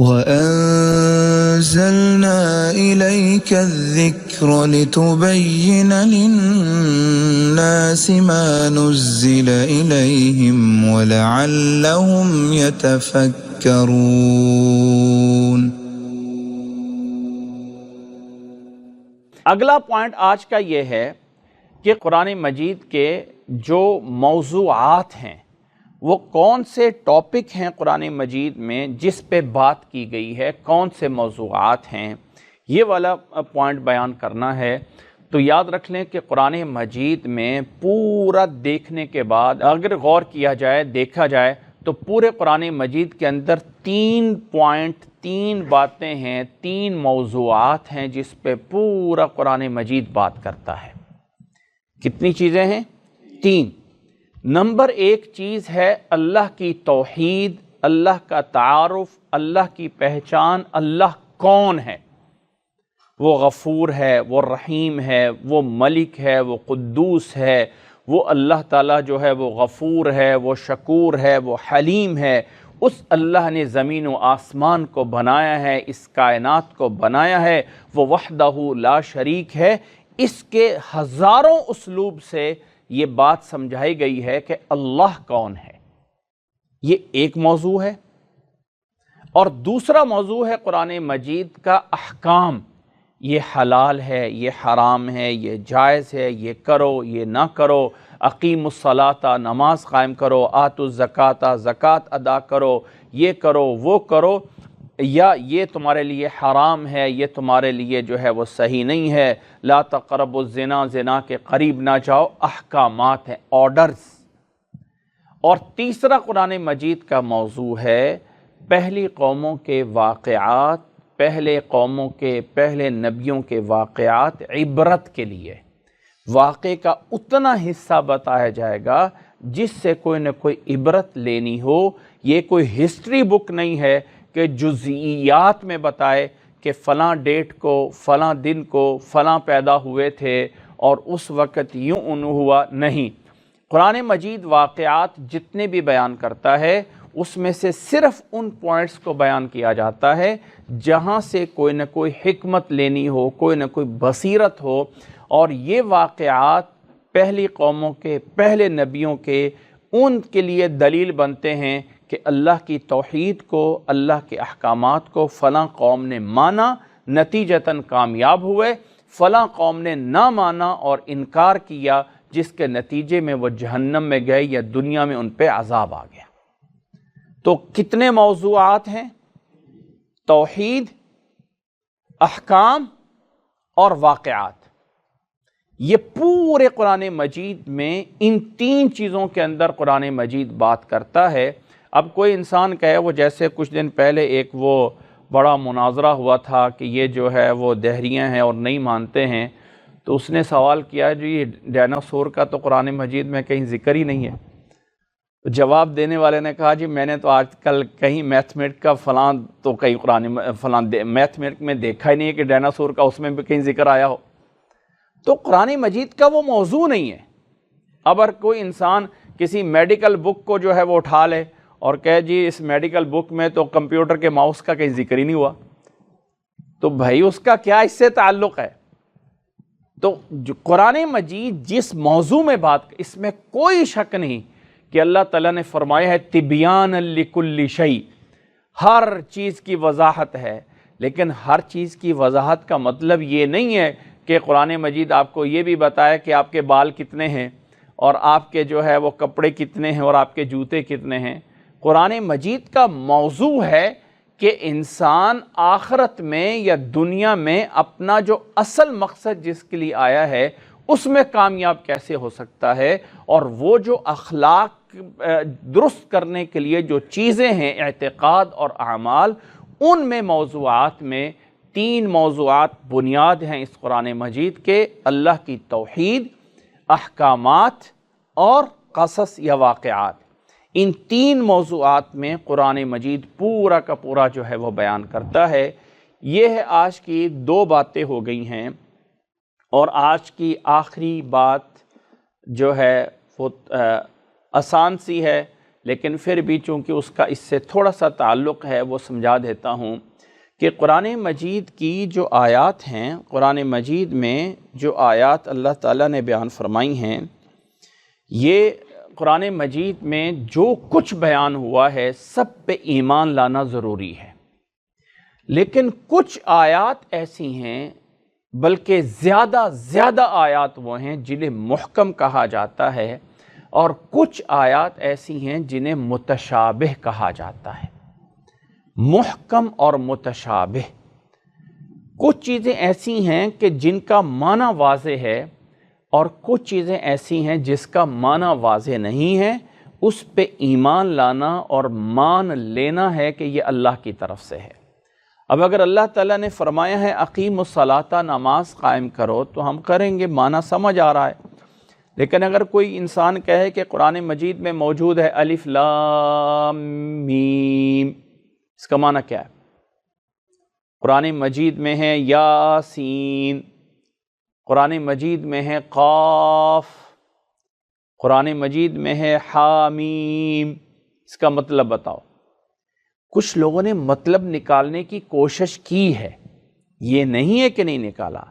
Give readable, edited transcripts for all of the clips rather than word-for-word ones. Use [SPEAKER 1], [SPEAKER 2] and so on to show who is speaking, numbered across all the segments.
[SPEAKER 1] وَأَنزَلْنَا إِلَيْكَ الذِّكْرَ لِتُبَيِّنَ لِلنَّاسِ مَا نُزِّلَ إِلَيْهِمْ وَلَعَلَّهُمْ يَتَفَكَّرُونَ۔
[SPEAKER 2] اگلا پوائنٹ آج کا یہ ہے کہ قرآن مجید کے جو موضوعات ہیں وہ کون سے ٹاپک ہیں قرآن مجید میں جس پہ بات کی گئی ہے، کون سے موضوعات ہیں، یہ والا پوائنٹ بیان کرنا ہے۔ تو یاد رکھ لیں کہ قرآن مجید میں پورا دیکھنے کے بعد اگر غور کیا جائے، دیکھا جائے تو پورے قرآن مجید کے اندر 3 باتیں ہیں، 3 موضوعات ہیں جس پہ پورا قرآن مجید بات کرتا ہے۔ کتنی چیزیں ہیں؟ 3۔ نمبر 1 چیز ہے اللہ کی توحید، اللہ کا تعارف، اللہ کی پہچان، اللہ کون ہے۔ وہ غفور ہے، وہ رحیم ہے، وہ ملک ہے، وہ قدوس ہے، وہ اللہ تعالیٰ جو ہے وہ غفور ہے، وہ شکور ہے، وہ حلیم ہے۔ اس اللہ نے زمین و آسمان کو بنایا ہے، اس کائنات کو بنایا ہے، وہ وحدہ لا شریک ہے۔ اس کے ہزاروں اسلوب سے یہ بات سمجھائی گئی ہے کہ اللہ کون ہے۔ یہ ایک موضوع ہے۔ اور دوسرا موضوع ہے قرآن مجید کا احکام، یہ حلال ہے، یہ حرام ہے، یہ جائز ہے، یہ کرو، یہ نہ کرو، اقیم الصلاۃ، نماز قائم کرو، آتوا الزکاۃ، زکوٰۃ ادا کرو، یہ کرو، وہ کرو، یا یہ تمہارے لیے حرام ہے، یہ تمہارے لیے جو ہے وہ صحیح نہیں ہے، لا تقربوا الزنا، زنا کے قریب نہ جاؤ، احکامات ہیں، آرڈرز۔ اور تیسرا قرآن مجید کا موضوع ہے پہلی قوموں کے واقعات، پہلے قوموں کے، پہلے نبیوں کے واقعات عبرت کے لیے۔ واقعے کا اتنا حصہ بتایا جائے گا جس سے کوئی نہ کوئی عبرت لینی ہو۔ یہ کوئی ہسٹری بک نہیں ہے کہ جزئیات میں بتائے کہ فلاں ڈیٹ کو، فلاں دن کو فلاں پیدا ہوئے تھے اور اس وقت یوں ہوا، نہیں۔ قرآن مجید واقعات جتنے بھی بیان کرتا ہے اس میں سے صرف ان پوائنٹس کو بیان کیا جاتا ہے جہاں سے کوئی نہ کوئی حکمت لینی ہو، کوئی نہ کوئی بصیرت ہو۔ اور یہ واقعات پہلی قوموں کے، پہلے نبیوں کے، ان کے لیے دلیل بنتے ہیں کہ اللہ کی توحید کو، اللہ کے احکامات کو فلاں قوم نے مانا، نتیجتاً کامیاب ہوئے، فلاں قوم نے نہ مانا اور انکار کیا، جس کے نتیجے میں وہ جہنم میں گئے یا دنیا میں ان پہ عذاب آ گیا۔ تو کتنے موضوعات ہیں؟ توحید، احکام اور واقعات۔ یہ پورے قرآن مجید میں ان 3 چیزوں کے اندر قرآن مجید بات کرتا ہے۔ اب کوئی انسان کہے، وہ جیسے کچھ دن پہلے ایک وہ بڑا مناظرہ ہوا تھا کہ یہ جو ہے وہ دہریاں ہیں اور نہیں مانتے ہیں، تو اس نے سوال کیا جی یہ ڈائناسور کا تو قرآن مجید میں کہیں ذکر ہی نہیں ہے۔ جواب دینے والے نے کہا جی میں نے تو آج کل کہیں میتھمیٹک کا فلاں تو کہیں فلاں میتھمیٹک میں دیکھا ہی نہیں ہے کہ ڈائناسور کا اس میں بھی کہیں ذکر آیا ہو۔ تو قرآن مجید کا وہ موضوع نہیں ہے۔ اگر کوئی انسان کسی میڈیکل بک کو جو ہے وہ اٹھا لے اور کہے جی اس میڈیکل بک میں تو کمپیوٹر کے ماؤس کا کہیں ذکر ہی نہیں ہوا، تو بھائی اس کا کیا اس سے تعلق ہے؟ تو جو قرآن مجید جس موضوع میں بات، اس میں کوئی شک نہیں کہ اللہ تعالیٰ نے فرمایا ہے تبیان لکل شیء، ہر چیز کی وضاحت ہے۔ لیکن ہر چیز کی وضاحت کا مطلب یہ نہیں ہے کہ قرآن مجید آپ کو یہ بھی بتائے کہ آپ کے بال کتنے ہیں اور آپ کے جو ہے وہ کپڑے کتنے ہیں اور آپ کے جوتے کتنے ہیں۔ قرآن مجید کا موضوع ہے کہ انسان آخرت میں یا دنیا میں اپنا جو اصل مقصد جس کے لیے آیا ہے اس میں کامیاب کیسے ہو سکتا ہے، اور وہ جو اخلاق درست کرنے کے لیے جو چیزیں ہیں، اعتقاد اور اعمال، ان میں موضوعات میں 3 موضوعات بنیاد ہیں اس قرآن مجید کے: اللہ کی توحید، احکامات اور قصص یا واقعات۔ ان 3 موضوعات میں قرآن مجید پورا کا پورا جو ہے وہ بیان کرتا ہے۔ یہ ہے آج کی 2 باتیں ہو گئی ہیں، اور آج کی آخری بات جو ہے وہ آسان سی ہے لیکن پھر بھی چونکہ اس کا اس سے تھوڑا سا تعلق ہے وہ سمجھا دیتا ہوں کہ قرآن مجید کی جو آیات ہیں، قرآن مجید میں جو آیات اللہ تعالیٰ نے بیان فرمائی ہیں، یہ قرآن مجید میں جو کچھ بیان ہوا ہے سب پہ ایمان لانا ضروری ہے، لیکن کچھ آیات ایسی ہیں، بلکہ زیادہ آیات وہ ہیں جنہیں محکم کہا جاتا ہے، اور کچھ آیات ایسی ہیں جنہیں متشابہ کہا جاتا ہے۔ محکم اور متشابہ، کچھ چیزیں ایسی ہیں کہ جن کا معنی واضح ہے، اور کچھ چیزیں ایسی ہیں جس کا معنی واضح نہیں ہے، اس پہ ایمان لانا اور مان لینا ہے کہ یہ اللہ کی طرف سے ہے۔ اب اگر اللہ تعالیٰ نے فرمایا ہے اقیم الصلاۃ، نماز قائم کرو، تو ہم کریں گے، معنی سمجھ آ رہا ہے۔ لیکن اگر کوئی انسان کہے کہ قرآن مجید میں موجود ہے الف لام میم، اس کا معنی کیا ہے؟ قرآن مجید میں ہے یاسین، قرآن مجید میں ہے قاف، قرآن مجید میں ہے حامیم، اس کا مطلب بتاؤ۔ کچھ لوگوں نے مطلب نکالنے کی کوشش کی ہے، یہ نہیں ہے کہ نہیں نکالا،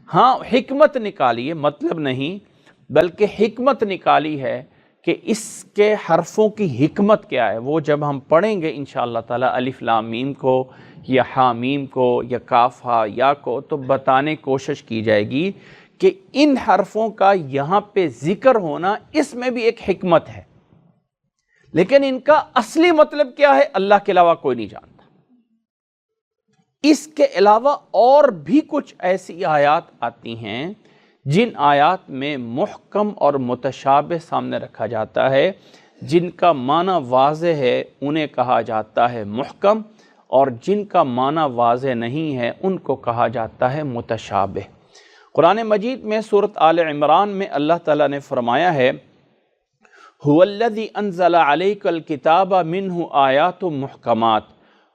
[SPEAKER 2] ہاں حکمت نکالی ہے، مطلب نہیں بلکہ حکمت نکالی ہے کہ اس کے حرفوں کی حکمت کیا ہے۔ وہ جب ہم پڑھیں گے انشاءاللہ تعالی الف لام میم کو یا حامیم کو یا کاف ہا یا کو، تو بتانے کوشش کی جائے گی کہ ان حرفوں کا یہاں پہ ذکر ہونا، اس میں بھی ایک حکمت ہے، لیکن ان کا اصلی مطلب کیا ہے اللہ کے علاوہ کوئی نہیں جانتا۔ اس کے علاوہ اور بھی کچھ ایسی آیات آتی ہیں جن آیات میں محکم اور متشابہ سامنے رکھا جاتا ہے، جن کا معنی واضح ہے انہیں کہا جاتا ہے محکم، اور جن کا معنی واضح نہیں ہے ان کو کہا جاتا ہے متشابہ۔ قرآن مجید میں سورۃ آل عمران میں اللہ تعالیٰ نے فرمایا ہے هُوَ الَّذِي أَنزَلَ عَلَيْكَ الْكِتَابَ مِنْهُ آیَاتٌ مُحْکَمَاتٌ،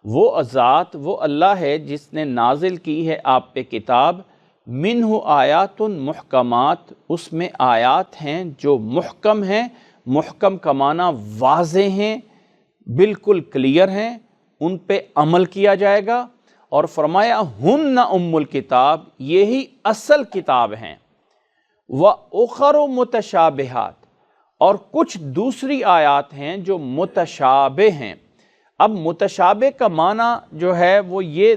[SPEAKER 2] وہ ذات، وہ اللہ ہے جس نے نازل کی ہے آپ پہ کتاب، منہ آیات محکمات، اس میں آیات ہیں جو محکم ہیں، محکم کا معنی واضح ہیں، بالکل کلیئر ہیں، ان پہ عمل کیا جائے گا، اور فرمایا ہن ام الکتاب، یہی اصل کتاب ہیں، وَأُخَرُ مُتَشَابِہَاتٌ، اور کچھ دوسری آیات ہیں جو متشابہ ہیں۔ اب متشابہ کا معنی جو ہے وہ یہ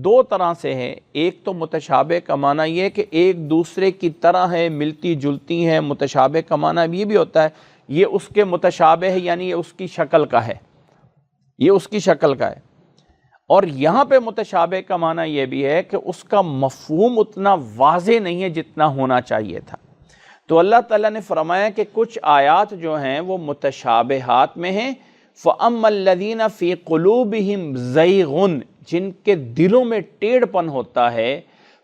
[SPEAKER 2] دو طرح سے ہے، ایک تو متشابہ کا معنی یہ کہ ایک دوسرے کی طرح ہے، ملتی جلتی ہیں، متشابہ کا معنی یہ بھی ہوتا ہے یہ اس کے متشابہ ہے، یعنی یہ اس کی شکل کا ہے، یہ اس کی شکل کا ہے۔ اور یہاں پہ متشابہ کا معنی یہ بھی ہے کہ اس کا مفہوم اتنا واضح نہیں ہے جتنا ہونا چاہیے تھا۔ تو اللہ تعالیٰ نے فرمایا کہ کچھ آیات جو ہیں وہ متشابہات میں ہیں، فَأَمَّا الَّذِينَ فِي قُلُوبِهِمْ زَيْغٌ، جن کے دلوں میں ٹیڑھ پن ہوتا ہے،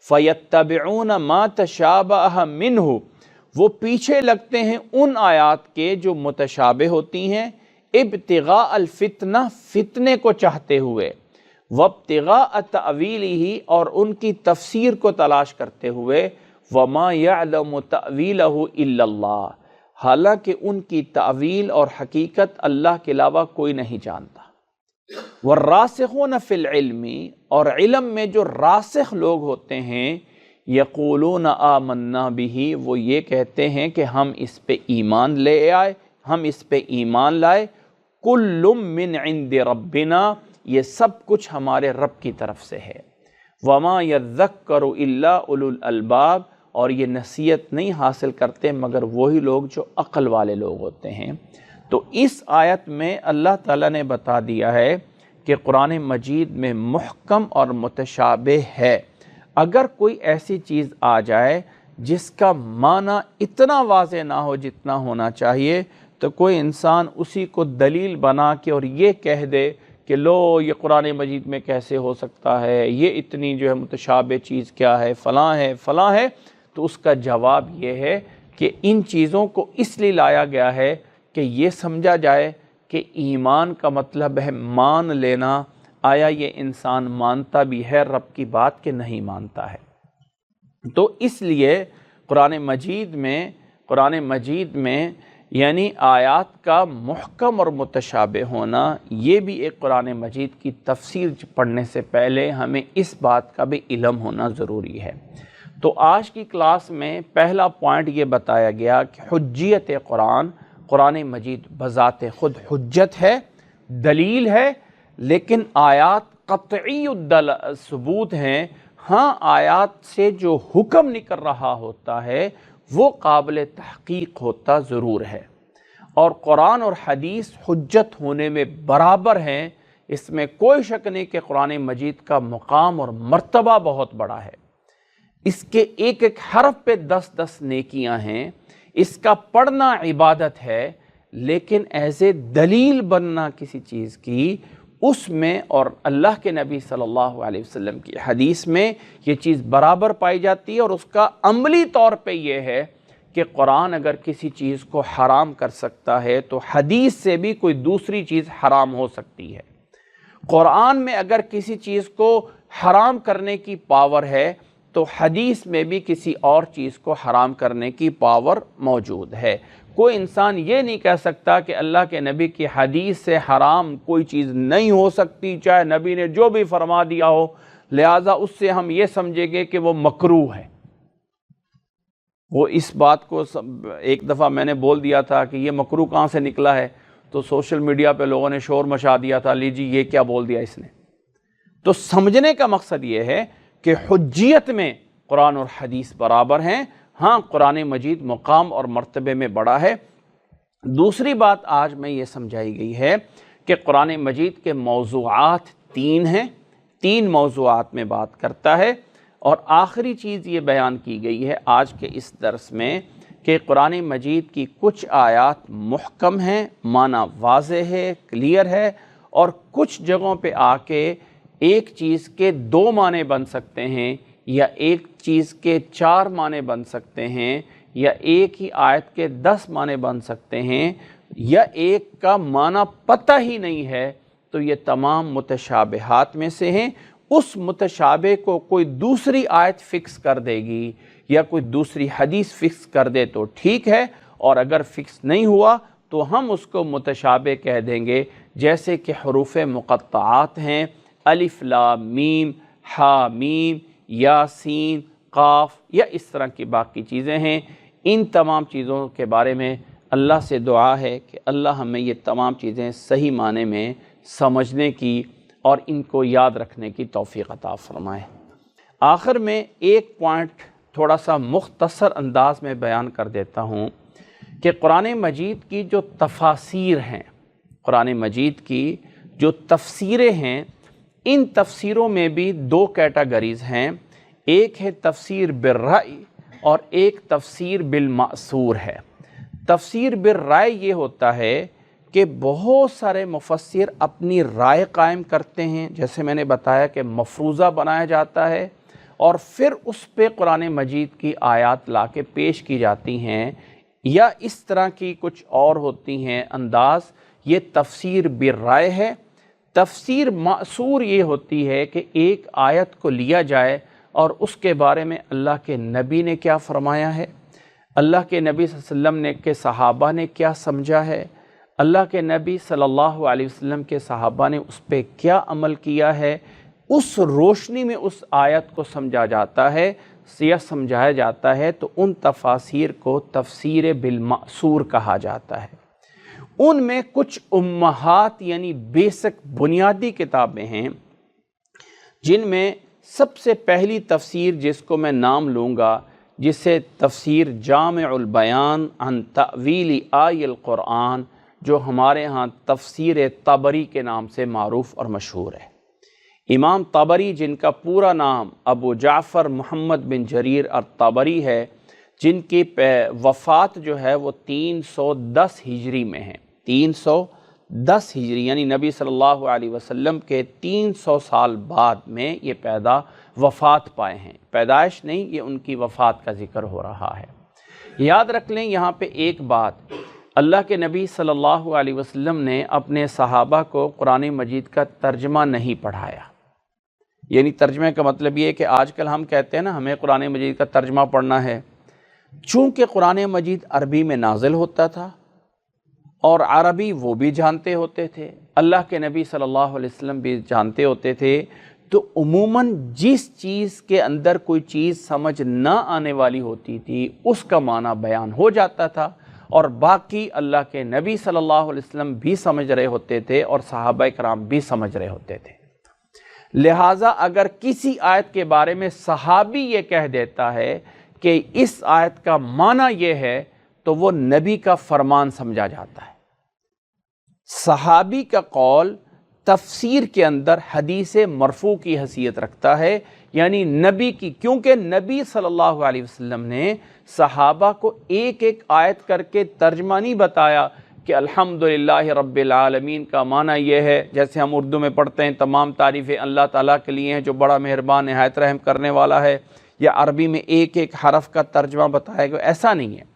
[SPEAKER 2] فَيَتَّبِعُونَ مَا تَشَابَهَ مِنْهُ، وہ پیچھے لگتے ہیں ان آیات کے جو متشابہ ہوتی ہیں، ابتغاء الفتنہ، فتنے کو چاہتے ہوئے، وابتغاء تأویلہ، اور ان کی تفسیر کو تلاش کرتے ہوئے، وَمَا يَعْلَمُ تَأْوِيلَهُ إِلَّا اللَّهُ، حالانکہ ان کی تعویل اور حقیقت اللہ کے علاوہ کوئی نہیں جانتا۔ وَالرَّاسِخُونَ فِي الْعِلْمِ، اور علم میں جو راسخ لوگ ہوتے ہیں، یقولون آمنا بہ، وہ یہ کہتے ہیں کہ ہم اس پہ ایمان لے آئے، ہم اس پہ ایمان لائے، کل من عند ربنا، یہ سب کچھ ہمارے رب کی طرف سے ہے، وما یذکر الا اولو الالباب، اور یہ نصیحت نہیں حاصل کرتے مگر وہی لوگ جو عقل والے لوگ ہوتے ہیں۔ تو اس آیت میں اللہ تعالیٰ نے بتا دیا ہے کہ قرآن مجید میں محکم اور متشابہ ہے۔ اگر کوئی ایسی چیز آ جائے جس کا معنی اتنا واضح نہ ہو جتنا ہونا چاہیے، تو کوئی انسان اسی کو دلیل بنا کے اور یہ کہہ دے کہ لو یہ قرآن مجید میں کیسے ہو سکتا ہے، یہ اتنی جو ہے متشابہ چیز کیا ہے، فلاں ہے فلاں ہے، تو اس کا جواب یہ ہے کہ ان چیزوں کو اس لیے لایا گیا ہے کہ یہ سمجھا جائے کہ ایمان کا مطلب ہے مان لینا، آیا یہ انسان مانتا بھی ہے رب کی بات کہ نہیں مانتا ہے۔ تو اس لیے قرآن مجید میں یعنی آیات کا محکم اور متشابہ ہونا، یہ بھی ایک قرآن مجید کی تفسیر پڑھنے سے پہلے ہمیں اس بات کا بھی علم ہونا ضروری ہے۔ تو آج کی کلاس میں پہلا پوائنٹ یہ بتایا گیا کہ حجیت قرآن مجید بذات خود حجت ہے، دلیل ہے، لیکن آیات قطعی ثبوت ہیں۔ ہاں، آیات سے جو حکم نکل رہا ہوتا ہے وہ قابل تحقیق ہوتا ضرور ہے، اور قرآن اور حدیث حجت ہونے میں برابر ہیں۔ اس میں کوئی شک نہیں کہ قرآن مجید کا مقام اور مرتبہ بہت بڑا ہے۔ اس کے ایک ایک حرف پہ 10 نیکیاں ہیں، اس کا پڑھنا عبادت ہے، لیکن ایسے دلیل بننا کسی چیز کی، اس میں اور اللہ کے نبی صلی اللہ علیہ وسلم کی حدیث میں یہ چیز برابر پائی جاتی ہے۔ اور اس کا عملی طور پہ یہ ہے کہ قرآن اگر کسی چیز کو حرام کر سکتا ہے تو حدیث سے بھی کوئی دوسری چیز حرام ہو سکتی ہے۔ قرآن میں اگر کسی چیز کو حرام کرنے کی پاور ہے تو حدیث میں بھی کسی اور چیز کو حرام کرنے کی پاور موجود ہے۔ کوئی انسان یہ نہیں کہہ سکتا کہ اللہ کے نبی کی حدیث سے حرام کوئی چیز نہیں ہو سکتی، چاہے نبی نے جو بھی فرما دیا ہو، لہٰذا اس سے ہم یہ سمجھیں گے کہ وہ مکروہ ہے۔ وہ اس بات کو ایک دفعہ میں نے بول دیا تھا کہ یہ مکروہ کہاں سے نکلا ہے، تو سوشل میڈیا پہ لوگوں نے شور مچا دیا تھا، لیجی یہ کیا بول دیا اس نے۔ تو سمجھنے کا مقصد یہ ہے کہ حجیت میں قرآن اور حدیث برابر ہیں۔ ہاں، قرآن مجید مقام اور مرتبے میں بڑا ہے۔ دوسری بات آج میں یہ سمجھائی گئی ہے کہ قرآن مجید کے موضوعات 3 ہیں، 3 موضوعات میں بات کرتا ہے۔ اور آخری چیز یہ بیان کی گئی ہے آج کے اس درس میں کہ قرآن مجید کی کچھ آیات محکم ہیں، معنی واضح ہے، کلیئر ہے، اور کچھ جگہوں پہ آ کے ایک چیز کے 2 معنی بن سکتے ہیں، یا ایک چیز کے 4 معنی بن سکتے ہیں، یا ایک ہی آیت کے 10 معنی بن سکتے ہیں، یا ایک کا معنی پتہ ہی نہیں ہے، تو یہ تمام متشابہات میں سے ہیں۔ اس متشابہ کو کوئی دوسری آیت فکس کر دے گی یا کوئی دوسری حدیث فکس کر دے تو ٹھیک ہے، اور اگر فکس نہیں ہوا تو ہم اس کو متشابہ کہہ دیں گے۔ جیسے کہ حروف مقطعات ہیں، الف لام میم، ہا میم، یا سین، قاف، یا اس طرح کی باقی چیزیں ہیں۔ ان تمام چیزوں کے بارے میں اللہ سے دعا ہے کہ اللہ ہمیں یہ تمام چیزیں صحیح معنی میں سمجھنے کی اور ان کو یاد رکھنے کی توفیق عطا فرمائے۔ آخر میں ایک پوائنٹ تھوڑا سا مختصر انداز میں بیان کر دیتا ہوں کہ قرآن مجید کی جو تفاسیر ہیں، قرآن مجید کی جو تفسیریں ہیں، ان تفسیروں میں بھی 2 کیٹیگریز ہیں۔ ایک ہے تفسیر بالرأی اور ایک تفسیر بالمأثور ہے۔ تفسیر بالرأی یہ ہوتا ہے کہ بہت سارے مفسر اپنی رائے قائم کرتے ہیں، جیسے میں نے بتایا کہ مفروضہ بنایا جاتا ہے، اور پھر اس پہ قرآن مجید کی آیات لا کے پیش کی جاتی ہیں، یا اس طرح کی کچھ اور ہوتی ہیں انداز۔ یہ تفسیر بالرائے ہے۔ تفسیر مأثور یہ ہوتی ہے کہ ایک آیت کو لیا جائے اور اس کے بارے میں اللہ کے نبی نے کیا فرمایا ہے، اللہ کے نبی صلی اللہ علیہ وسلم نے کہ صحابہ نے کیا سمجھا ہے، اللہ کے نبی صلی اللہ علیہ وسلم کے صحابہ نے اس پہ کیا عمل کیا ہے، اس روشنی میں اس آیت کو سمجھا جاتا ہے یا سمجھایا جاتا ہے، تو ان تفاسیر کو تفسیر بالمأثور کہا جاتا ہے۔ ان میں کچھ امہات یعنی بیسک بنیادی کتابیں ہیں، جن میں سب سے پہلی تفسیر جس کو میں نام لوں گا، جسے تفسیر جامع البیان عن تأویل آی القرآن، جو ہمارے ہاں تفسیر طبری کے نام سے معروف اور مشہور ہے۔ امام طبری، جن کا پورا نام ابو جعفر محمد بن جریر الطبری ہے، جن کی وفات جو ہے وہ 310 ہجری میں ہے۔ 310 ہجری یعنی نبی صلی اللہ علیہ وسلم کے 300 سال بعد میں یہ وفات پائے ہیں۔ پیدائش نہیں، یہ ان کی وفات کا ذکر ہو رہا ہے۔ یاد رکھ لیں یہاں پہ ایک بات، اللہ کے نبی صلی اللہ علیہ وسلم نے اپنے صحابہ کو قرآن مجید کا ترجمہ نہیں پڑھایا۔ یعنی ترجمے کا مطلب یہ ہے کہ آج کل ہم کہتے ہیں نا ہمیں قرآن مجید کا ترجمہ پڑھنا ہے۔ چونکہ قرآن مجید عربی میں نازل ہوتا تھا اور عربی وہ بھی جانتے ہوتے تھے، اللہ کے نبی صلی اللہ علیہ وسلم بھی جانتے ہوتے تھے، تو عموماً جس چیز کے اندر کوئی چیز سمجھ نہ آنے والی ہوتی تھی اس کا معنی بیان ہو جاتا تھا، اور باقی اللہ کے نبی صلی اللہ علیہ وسلم بھی سمجھ رہے ہوتے تھے اور صحابہ کرام بھی سمجھ رہے ہوتے تھے۔ لہٰذا اگر کسی آیت کے بارے میں صحابی یہ کہہ دیتا ہے کہ اس آیت کا معنی یہ ہے، تو وہ نبی کا فرمان سمجھا جاتا ہے۔ صحابی کا قول تفسیر کے اندر حدیث مرفوع کی حیثیت رکھتا ہے، یعنی نبی کی، کیونکہ نبی صلی اللہ علیہ وسلم نے صحابہ کو ایک ایک آیت کر کے ترجمہ نہیں بتایا کہ الحمدللہ رب العالمین کا معنی یہ ہے، جیسے ہم اردو میں پڑھتے ہیں تمام تعریفیں اللہ تعالیٰ کے لیے ہیں جو بڑا مہربان نہایت رحم کرنے والا ہے، یا عربی میں ایک ایک حرف کا ترجمہ بتایا گیا، ایسا نہیں ہے۔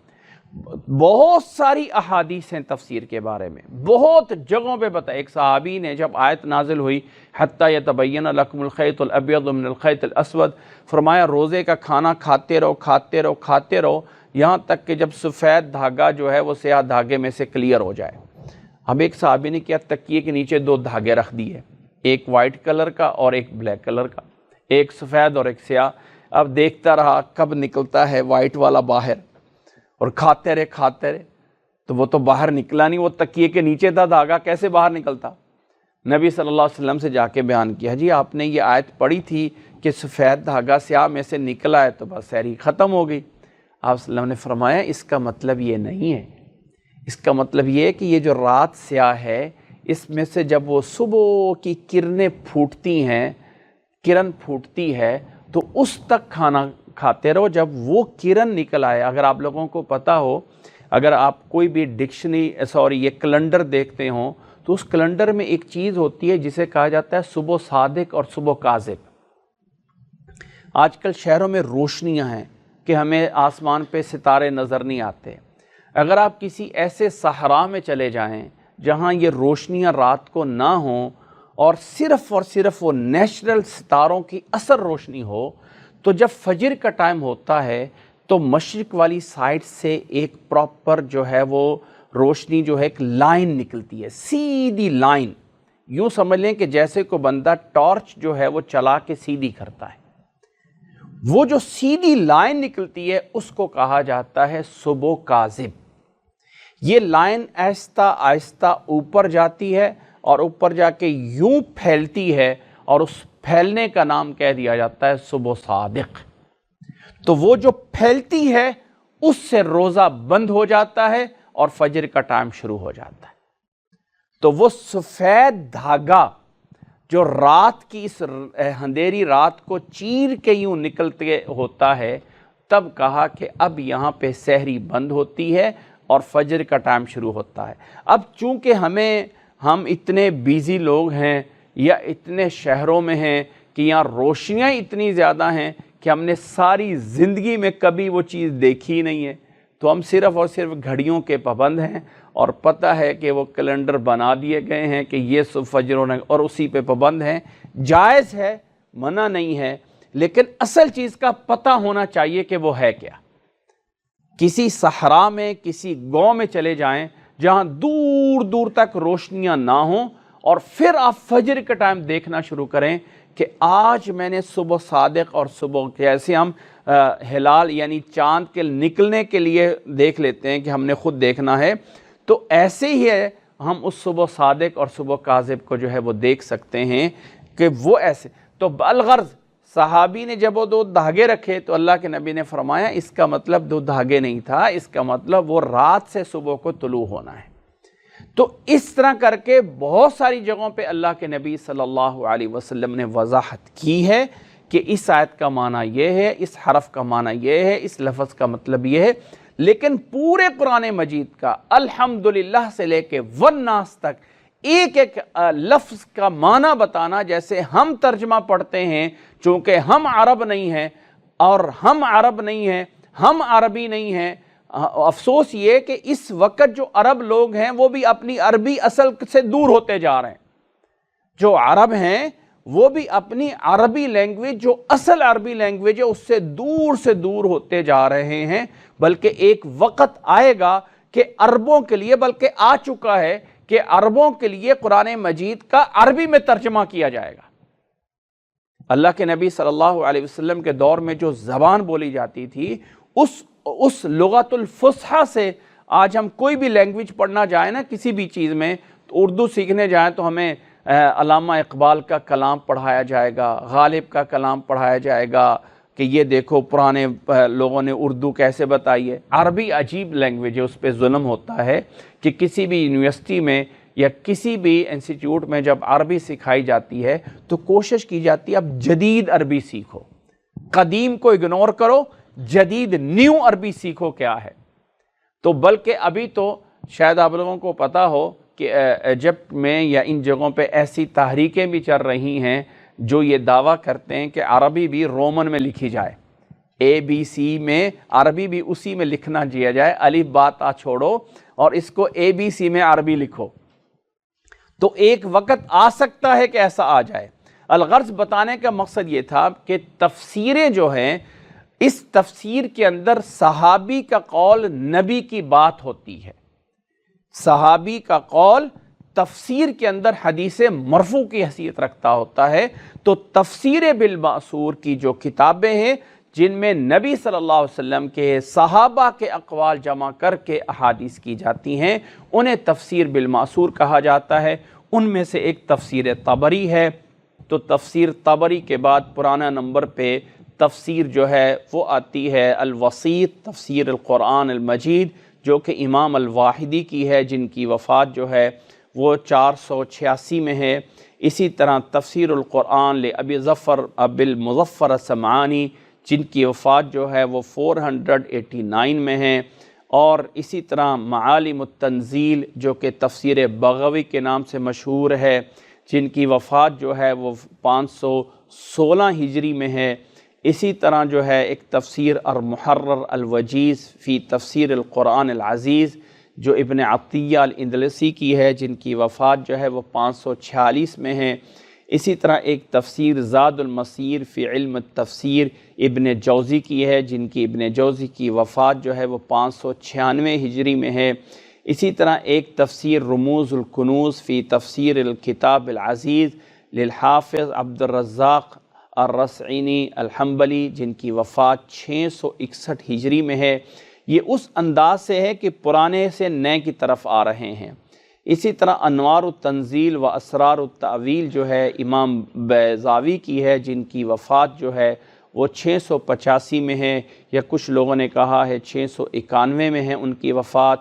[SPEAKER 2] بہت ساری احادیث ہیں تفسیر کے بارے میں، بہت جگہوں پہ بتایا۔ ایک صحابی نے جب آیت نازل ہوئی حتی یتبین لکم الخیط الابیض من الخیط الاسود، فرمایا روزے کا کھانا کھاتے رہو کھاتے رہو کھاتے رہو یہاں تک کہ جب سفید دھاگا جو ہے وہ سیاہ دھاگے میں سے کلیئر ہو جائے۔ اب ایک صحابی نے کیا، تکیے کے نیچے دو دھاگے رکھ دیے، ایک وائٹ کلر کا اور ایک بلیک کلر کا، ایک سفید اور ایک سیاہ۔ اب دیکھتا رہا کب نکلتا ہے وائٹ والا باہر، اور کھاتے رہے تو وہ تو باہر نکلا نہیں، وہ تکیے کے نیچے تھا دھاگا، کیسے باہر نکلتا؟ نبی صلی اللہ علیہ وسلم سے جا کے بیان کیا، جی آپ نے یہ آیت پڑھی تھی کہ سفید دھاگا سیاہ میں سے نکلا ہے، تو بس سحری ختم ہو گئی۔ آپ صلی اللہ علیہ وسلم نے فرمایا اس کا مطلب یہ نہیں ہے، اس کا مطلب یہ ہے کہ یہ جو رات سیاہ ہے اس میں سے جب وہ صبح کی کرنیں پھوٹتی ہیں، کرن پھوٹتی ہے، تو اس تک کھانا کھاتے رہو جب وہ کرن نکل آئے۔ اگر آپ لوگوں کو پتہ ہو، اگر آپ کوئی بھی یہ کیلنڈر دیکھتے ہوں تو اس کیلنڈر میں ایک چیز ہوتی ہے جسے کہا جاتا ہے صبح صادق اور صبح کاذب۔ آج کل شہروں میں روشنیاں ہیں کہ ہمیں آسمان پہ ستارے نظر نہیں آتے۔ اگر آپ کسی ایسے صحرا میں چلے جائیں جہاں یہ روشنیاں رات کو نہ ہوں اور صرف وہ نیچرل ستاروں کی اثر روشنی ہو، تو جب فجر کا ٹائم ہوتا ہے تو مشرق والی سائڈ سے ایک پراپر جو ہے وہ روشنی جو ہے ایک لائن نکلتی ہے، سیدھی لائن، یوں سمجھ لیں کہ جیسے کوئی بندہ ٹارچ جو ہے وہ چلا کے سیدھی کرتا ہے۔ وہ جو سیدھی لائن نکلتی ہے اس کو کہا جاتا ہے صبح کاذب۔ یہ لائن آہستہ آہستہ اوپر جاتی ہے اور اوپر جا کے یوں پھیلتی ہے، اور اس پھیلنے کا نام کہہ دیا جاتا ہے صبح صادق۔ تو وہ جو پھیلتی ہے اس سے روزہ بند ہو جاتا ہے اور فجر کا ٹائم شروع ہو جاتا ہے۔ تو وہ سفید دھاگا جو رات کی اس اندھیری رات کو چیر کے یوں نکلتے ہوتا ہے، تب کہا کہ اب یہاں پہ سحری بند ہوتی ہے اور فجر کا ٹائم شروع ہوتا ہے۔ اب چونکہ ہم اتنے بیزی لوگ ہیں یا اتنے شہروں میں ہیں کہ یہاں روشنیاں اتنی زیادہ ہیں کہ ہم نے ساری زندگی میں کبھی وہ چیز دیکھی نہیں ہے، تو ہم صرف اور صرف گھڑیوں کے پابند ہیں، اور پتہ ہے کہ وہ کیلنڈر بنا دیے گئے ہیں کہ یہ صبح فجر ہونا، اور اسی پہ پابند ہیں۔ جائز ہے، منع نہیں ہے، لیکن اصل چیز کا پتہ ہونا چاہیے کہ وہ ہے کیا۔ کسی صحرا میں کسی گاؤں میں چلے جائیں جہاں دور دور تک روشنیاں نہ ہوں، اور پھر آپ فجر کا ٹائم دیکھنا شروع کریں کہ آج میں نے صبح صادق اور صبح، جیسے ہم ہلال یعنی چاند کے نکلنے کے لیے دیکھ لیتے ہیں کہ ہم نے خود دیکھنا ہے، تو ایسے ہی ہے ہم اس صبح صادق اور صبح کاذب کو جو ہے وہ دیکھ سکتے ہیں کہ وہ ایسے۔ تو بالغرض صحابی نے جب وہ دو دھاگے رکھے تو اللہ کے نبی نے فرمایا اس کا مطلب دو دھاگے نہیں تھا، اس کا مطلب وہ رات سے صبح کو طلوع ہونا ہے۔ تو اس طرح کر کے بہت ساری جگہوں پہ اللہ کے نبی صلی اللہ علیہ وسلم نے وضاحت کی ہے کہ اس آیت کا معنی یہ ہے، اس حرف کا معنی یہ ہے، اس لفظ کا مطلب یہ ہے۔ لیکن پورے قرآن مجید کا الحمدللہ سے لے کے والناس تک ایک ایک لفظ کا معنی بتانا، جیسے ہم ترجمہ پڑھتے ہیں، چونکہ ہم عرب نہیں ہیں اور ہم عرب نہیں ہیں، ہم عربی نہیں ہیں۔ افسوس یہ کہ اس وقت جو عرب لوگ ہیں وہ بھی اپنی عربی اصل سے دور ہوتے جا رہے ہیں۔ جو عرب ہیں وہ بھی اپنی عربی لینگویج، جو اصل عربی لینگویج ہے، اس سے دور ہوتے جا رہے ہیں، بلکہ ایک وقت آئے گا کہ عربوں کے لیے، بلکہ آ چکا ہے کہ عربوں کے لیے قرآن مجید کا عربی میں ترجمہ کیا جائے گا۔ اللہ کے نبی صلی اللہ علیہ وسلم کے دور میں جو زبان بولی جاتی تھی، اس لغت الفصحیٰ سے آج ہم کوئی بھی لینگویج پڑھنا جائیں نا، کسی بھی چیز میں، تو اردو سیکھنے جائیں تو ہمیں علامہ اقبال کا کلام پڑھایا جائے گا، غالب کا کلام پڑھایا جائے گا کہ یہ دیکھو پرانے لوگوں نے اردو کیسے بتائی ہے۔ عربی عجیب لینگویج ہے، اس پہ ظلم ہوتا ہے کہ کسی بھی یونیورسٹی میں یا کسی بھی انسٹیٹیوٹ میں جب عربی سکھائی جاتی ہے تو کوشش کی جاتی ہے اب جدید عربی سیکھو، قدیم کو اگنور کرو، جدید نیو عربی سیکھو کیا ہے۔ تو بلکہ ابھی تو شاید آپ لوگوں کو پتہ ہو کہ ایجپٹ میں یا ان جگہوں پہ ایسی تحریکیں بھی چل رہی ہیں جو یہ دعویٰ کرتے ہیں کہ عربی بھی رومن میں لکھی جائے، ABC میں عربی بھی اسی میں لکھنا دیا جائے، الف با تا چھوڑو اور اس کو ABC میں عربی لکھو۔ تو ایک وقت آ سکتا ہے کہ ایسا آ جائے۔ الغرض بتانے کا مقصد یہ تھا کہ تفسیریں جو ہیں، اس تفسیر کے اندر صحابی کا قول نبی کی بات ہوتی ہے، صحابی کا قول تفسیر کے اندر حدیث مرفوع کی حیثیت رکھتا ہوتا ہے۔ تو تفسیر بالمأثور کی جو کتابیں ہیں جن میں نبی صلی اللہ علیہ وسلم کے صحابہ کے اقوال جمع کر کے احادیث کی جاتی ہیں، انہیں تفسیر بالمأثور کہا جاتا ہے۔ ان میں سے ایک تفسیر طبری ہے۔ تو تفسیر طبری کے بعد پرانا نمبر پہ تفسیر جو ہے وہ آتی ہے الوسیط، تفسیر القرآن المجید، جو کہ امام الواحدی کی ہے، جن کی وفات جو ہے وہ 486 میں ہے۔ اسی طرح تفسیر القرآن لابی ظفر ابی المظفر السمعانی، جن کی وفات جو ہے وہ 489 میں ہے۔ اور اسی طرح معالم التنزیل، جو کہ تفسیر بغوی کے نام سے مشہور ہے، جن کی وفات جو ہے وہ 516 ہجری میں ہے۔ اسی طرح جو ہے ایک تفسیر المحرر الوجیز فی تفسیر القرآن العزیز، جو ابن عطیہ الاندلسی کی ہے، جن کی وفات جو ہے وہ 546 میں ہے۔ اسی طرح ایک تفسیر زاد المسیر فی علم التفسیر ابن جوزی کی ہے، جن کی ابن جوزی کی وفات جو ہے وہ 596 ہجری میں ہے۔ اسی طرح ایک تفسیر رموز الکنوز فی تفسیر الکتاب العزیز للحافظ عبد الرزاق الرصعینی الحنبلی، جن کی وفات 661 ہجری میں ہے۔ یہ اس انداز سے ہے کہ پرانے سے نئے کی طرف آ رہے ہیں۔ اسی طرح انوار التنزیل و اسرار التعویل جو ہے امام بیضاوی کی ہے، جن کی وفات جو ہے وہ 685 میں ہے، یا کچھ لوگوں نے کہا ہے 691 میں ہے ان کی وفات۔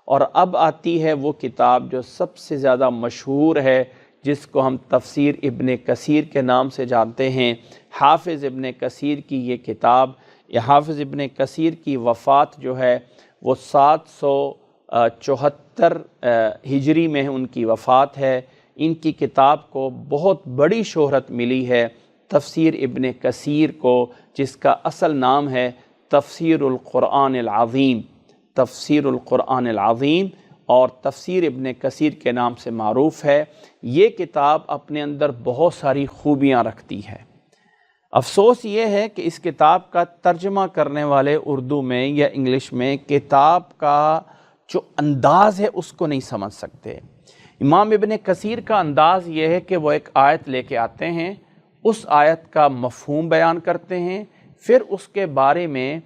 [SPEAKER 2] اور اب آتی ہے وہ کتاب جو سب سے زیادہ مشہور ہے، جس کو ہم تفسیر ابن کثیر کے نام سے جانتے ہیں۔ حافظ ابن کثیر کی یہ کتاب، یہ حافظ ابن کثیر کی وفات جو ہے وہ 774 ہجری میں ان کی وفات ہے۔ ان کی کتاب کو بہت بڑی شہرت ملی ہے، تفسیر ابن کثیر کو، جس کا اصل نام ہے تفسیر القرآن العظیم، تفسیر القرآن العظیم، اور تفسیر ابن کثیر کے نام سے معروف ہے۔ یہ کتاب اپنے اندر بہت ساری خوبیاں رکھتی ہے۔ افسوس یہ ہے کہ اس کتاب کا ترجمہ کرنے والے اردو میں یا انگلش میں کتاب کا جو انداز ہے اس کو نہیں سمجھ سکتے۔ امام ابن کثیر کا انداز یہ ہے کہ وہ ایک آیت لے کے آتے ہیں، اس آیت کا مفہوم بیان کرتے ہیں، پھر اس کے بارے میں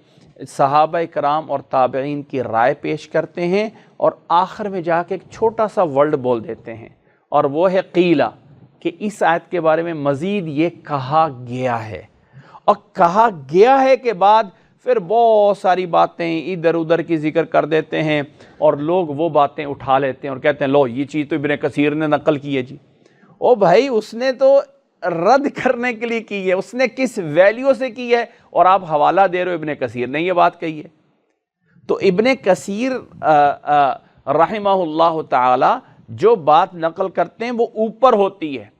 [SPEAKER 2] صحابہ کرام اور تابعین کی رائے پیش کرتے ہیں، اور آخر میں جا کے ایک چھوٹا سا ورڈ بول دیتے ہیں، اور وہ ہے قیلہ، کہ اس آیت کے بارے میں مزید یہ کہا گیا ہے۔ اور کہا گیا ہے کے بعد پھر بہت ساری باتیں ادھر ادھر کی ذکر کر دیتے ہیں، اور لوگ وہ باتیں اٹھا لیتے ہیں اور کہتے ہیں لو یہ چیز تو ابن کثیر نے نقل کی ہے جی۔ او بھائی، اس نے تو رد کرنے کے لیے کی ہے، اس نے کس ویلیو سے کی ہے، اور آپ حوالہ دے رہے ہو ابن کثیر نے یہ بات کہی ہے۔ تو ابن کثیر رحمہ اللہ تعالی جو بات نقل کرتے ہیں وہ اوپر ہوتی ہے۔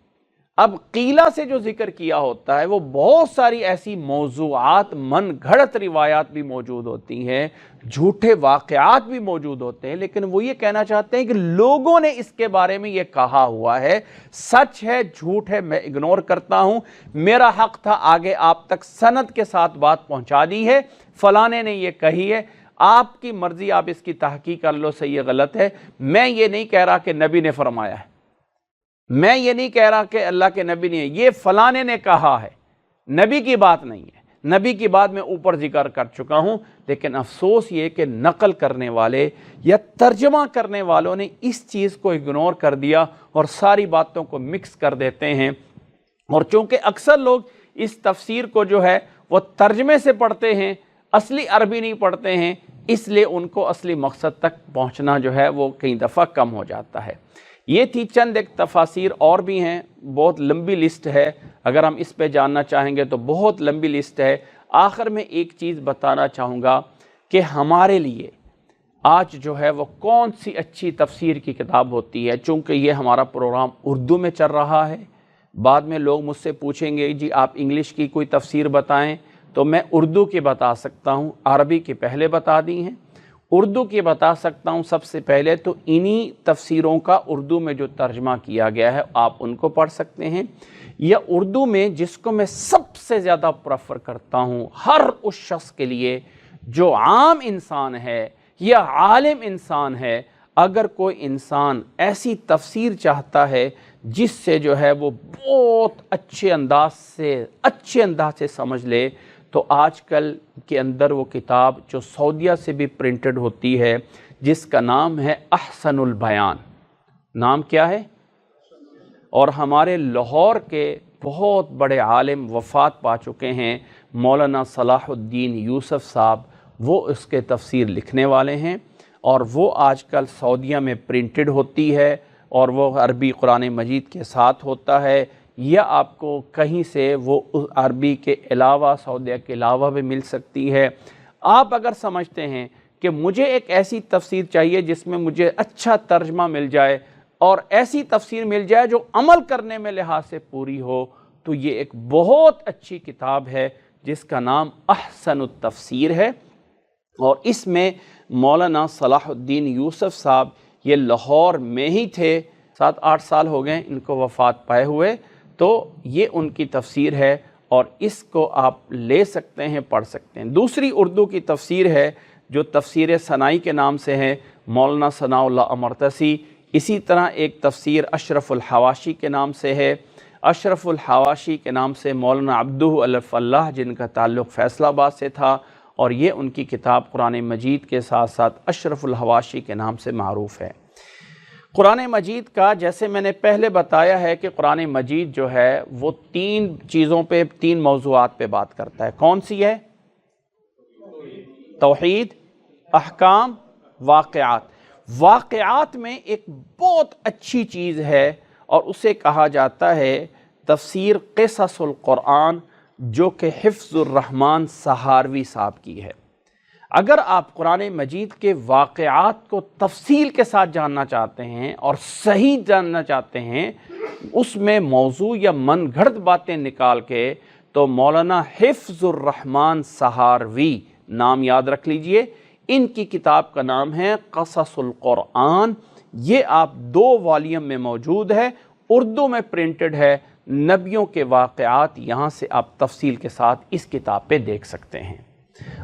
[SPEAKER 2] اب قیلہ سے جو ذکر کیا ہوتا ہے وہ بہت ساری ایسی موضوعات، من گھڑت روایات بھی موجود ہوتی ہیں، جھوٹے واقعات بھی موجود ہوتے ہیں، لیکن وہ یہ کہنا چاہتے ہیں کہ لوگوں نے اس کے بارے میں یہ کہا ہوا ہے، سچ ہے جھوٹ ہے میں اگنور کرتا ہوں، میرا حق تھا آگے آپ تک سند کے ساتھ بات پہنچا دی ہے، فلانے نے یہ کہی ہے۔ آپ کی مرضی، آپ اس کی تحقیق کر لو صحیح ہے غلط ہے۔ میں یہ نہیں کہہ رہا کہ نبی نے فرمایا ہے، میں یہ نہیں کہہ رہا کہ اللہ کے نبی نے، یہ فلانے نے کہا ہے، نبی کی بات نہیں ہے۔ نبی کی بات میں اوپر ذکر کر چکا ہوں، لیکن افسوس یہ کہ نقل کرنے والے یا ترجمہ کرنے والوں نے اس چیز کو اگنور کر دیا اور ساری باتوں کو مکس کر دیتے ہیں۔ اور چونکہ اکثر لوگ اس تفسیر کو جو ہے وہ ترجمے سے پڑھتے ہیں، اصلی عربی نہیں پڑھتے ہیں، اس لیے ان کو اصلی مقصد تک پہنچنا جو ہے وہ کئی دفعہ کم ہو جاتا ہے۔ یہ تھی چند ایک تفاسیر، اور بھی ہیں، بہت لمبی لسٹ ہے، اگر ہم اس پہ جاننا چاہیں گے تو بہت لمبی لسٹ ہے۔ آخر میں ایک چیز بتانا چاہوں گا کہ ہمارے لیے آج جو ہے وہ کون سی اچھی تفسیر کی کتاب ہوتی ہے۔ چونکہ یہ ہمارا پروگرام اردو میں چل رہا ہے، بعد میں لوگ مجھ سے پوچھیں گے جی آپ انگلش کی کوئی تفسیر بتائیں، تو میں اردو کی بتا سکتا ہوں، عربی کی پہلے بتا دی ہیں، اردو کی بتا سکتا ہوں سب سے پہلے۔ تو انہی تفسیروں کا اردو میں جو ترجمہ کیا گیا ہے آپ ان کو پڑھ سکتے ہیں، یا اردو میں جس کو میں سب سے زیادہ پریفر کرتا ہوں ہر اس شخص کے لیے جو عام انسان ہے یا عالم انسان ہے، اگر کوئی انسان ایسی تفسیر چاہتا ہے جس سے جو ہے وہ بہت اچھے انداز سے سمجھ لے، تو آج کل کے اندر وہ کتاب جو سعودیہ سے بھی پرنٹڈ ہوتی ہے جس کا نام ہے احسن البیان۔ نام کیا ہے؟ اور ہمارے لاہور کے بہت بڑے عالم وفات پا چکے ہیں مولانا صلاح الدین یوسف صاحب، وہ اس کے تفسیر لکھنے والے ہیں، اور وہ آج کل سعودیہ میں پرنٹڈ ہوتی ہے، اور وہ عربی قرآن مجید کے ساتھ ہوتا ہے، یا آپ کو کہیں سے وہ عربی کے علاوہ سعودیہ کے علاوہ بھی مل سکتی ہے۔ آپ اگر سمجھتے ہیں کہ مجھے ایک ایسی تفسیر چاہیے جس میں مجھے اچھا ترجمہ مل جائے اور ایسی تفسیر مل جائے جو عمل کرنے میں لحاظ سے پوری ہو، تو یہ ایک بہت اچھی کتاب ہے جس کا نام احسن التفسیر ہے۔ اور اس میں مولانا صلاح الدین یوسف صاحب یہ لاہور میں ہی تھے، 7-8 سال ہو گئے ان کو وفات پائے ہوئے، تو یہ ان کی تفسیر ہے اور اس کو آپ لے سکتے ہیں، پڑھ سکتے ہیں۔ دوسری اردو کی تفسیر ہے جو تفسیر ثنائی کے نام سے ہے، مولانا ثناء اللہ امرتسی۔ اسی طرح ایک تفسیر اشرف الحواشی کے نام سے ہے، اشرف الحواشی کے نام سے مولانا عبدہ الفلاح جن کا تعلق فیصل آباد سے تھا، اور یہ ان کی کتاب قرآن مجید کے ساتھ ساتھ اشرف الحواشی کے نام سے معروف ہے۔ قرآن مجید کا جیسے میں نے پہلے بتایا ہے کہ قرآن مجید جو ہے وہ 3 چیزوں پہ، 3 موضوعات پہ بات کرتا ہے۔ کون سی ہے؟ توحید، احکام، واقعات۔ واقعات میں ایک بہت اچھی چیز ہے اور اسے کہا جاتا ہے تفسیر قصص القرآن، جو کہ حفظ الرحمن سہاروی صاحب کی ہے۔ اگر آپ قرآن مجید کے واقعات کو تفصیل کے ساتھ جاننا چاہتے ہیں اور صحیح جاننا چاہتے ہیں، اس میں موضوع یا من گھڑت باتیں نکال کے، تو مولانا حفظ الرحمن سہاروی نام یاد رکھ لیجئے، ان کی کتاب کا نام ہے قصص القرآن۔ یہ آپ 2 والیوم میں موجود ہے، اردو میں پرنٹڈ ہے۔ نبیوں کے واقعات یہاں سے آپ تفصیل کے ساتھ اس کتاب پہ دیکھ سکتے ہیں۔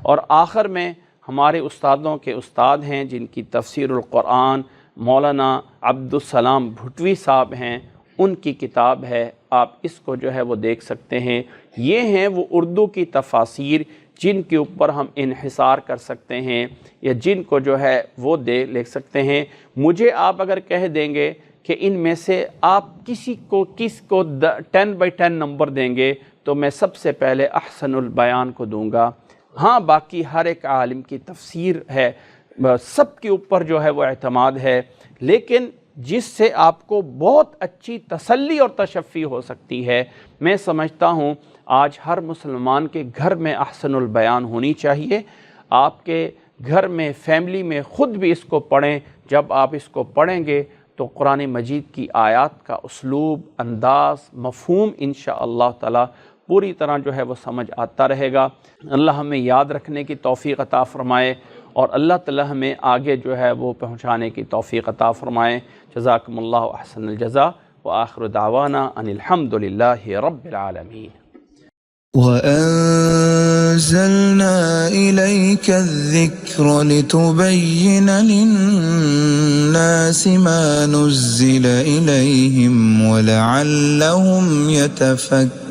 [SPEAKER 2] اور آخر میں ہمارے استادوں کے استاد ہیں جن کی تفسیر القرآن مولانا عبدالسلام بھٹوی صاحب ہیں، ان کی کتاب ہے، آپ اس کو جو ہے وہ دیکھ سکتے ہیں۔ یہ ہیں وہ اردو کی تفاسیر جن کے اوپر ہم انحصار کر سکتے ہیں یا جن کو جو ہے وہ لکھ سکتے ہیں۔ مجھے آپ اگر کہہ دیں گے کہ ان میں سے آپ کس کو 10/10 نمبر دیں گے، تو میں سب سے پہلے احسن البیان کو دوں گا۔ ہاں باقی ہر ایک عالم کی تفسیر ہے، سب کے اوپر جو ہے وہ اعتماد ہے، لیکن جس سے آپ کو بہت اچھی تسلی اور تشفی ہو سکتی ہے، میں سمجھتا ہوں آج ہر مسلمان کے گھر میں احسن البیان ہونی چاہیے۔ آپ کے گھر میں، فیملی میں خود بھی اس کو پڑھیں۔ جب آپ اس کو پڑھیں گے تو قرآن مجید کی آیات کا اسلوب، انداز، مفہوم انشاءاللہ تعالی پوری طرح جو ہے وہ سمجھ آتا رہے گا۔ اللہ ہمیں یاد رکھنے کی توفیق عطا فرمائے اور اللہ تعالی ہمیں آگے جو ہے وہ پہنچانے کی توفیق عطا فرمائے۔ جزاکم اللہ احسن الجزاء وآخر دعوانا ان الحمد للہ رب العالمین۔
[SPEAKER 1] أنزلنا إليك الذكر لتبين للناس ما نزل إليهم ولعلهم يتفكرون